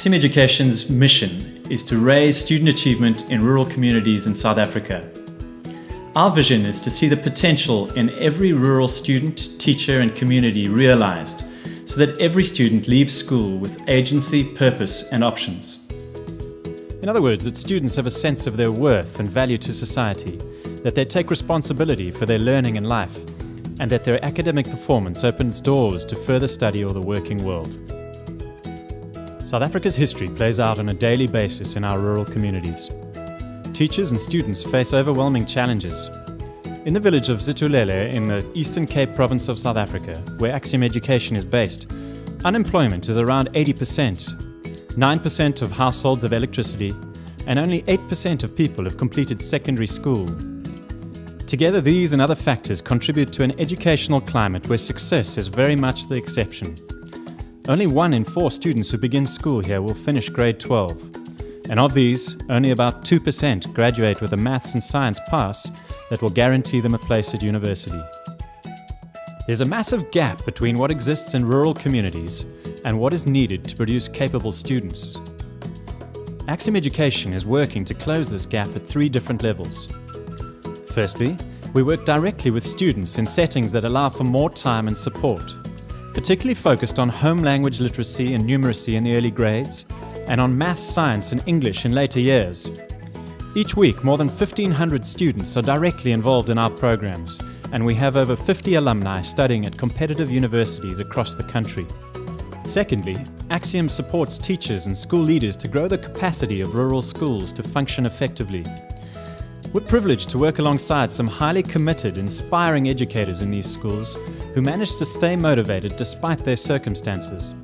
Axium Education's mission is to raise student achievement in rural communities in South Africa. Our vision is to see the potential in every rural student, teacher and community realized so that every student leaves school with agency, purpose and options. In other words, that students have a sense of their worth and value to society, that they take responsibility for their learning and life, and that their academic performance opens doors to further study or the working world. South Africa's history plays out on a daily basis in our rural communities. Teachers and students face overwhelming challenges. In the village of Zitulele in the Eastern Cape province of South Africa, where Axium Education is based, unemployment is around 80%. 9% of households have electricity, and only 8% of people have completed secondary school. Together, these and other factors contribute to an educational climate where success is very much the exception. Only 1 in 4 students who begin school here will finish grade 12. And of these, only about 2% graduate with a maths and science pass that will guarantee them a place at university. There's a massive gap between what exists in rural communities and what is needed to produce capable students. Axium Education is working to close this gap at 3 different levels. Firstly, we work directly with students in settings that allow for more time and support, particularly focused on home language literacy and numeracy in the early grades, and on maths, science and English in later years. Each week, more than 1,500 students are directly involved in our programs, and we have over 50 alumni studying at competitive universities across the country. Secondly, Axium supports teachers and school leaders to grow the capacity of rural schools to function effectively. We're privileged to work alongside some highly committed, inspiring educators in these schools who manage to stay motivated despite their circumstances.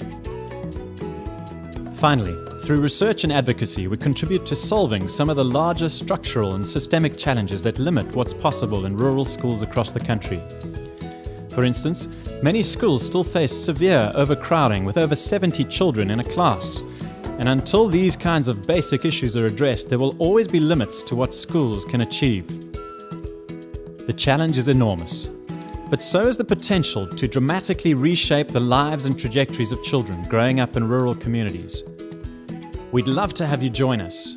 Finally, through research and advocacy, we contribute to solving some of the larger structural and systemic challenges that limit what's possible in rural schools across the country. For instance, many schools still face severe overcrowding with over 70 children in a class. And until these kinds of basic issues are addressed, there will always be limits to what schools can achieve. The challenge is enormous, but so is the potential to dramatically reshape the lives and trajectories of children growing up in rural communities. We'd love to have you join us.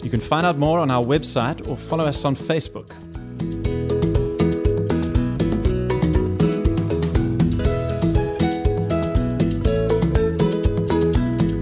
You can find out more on our website or follow us on Facebook.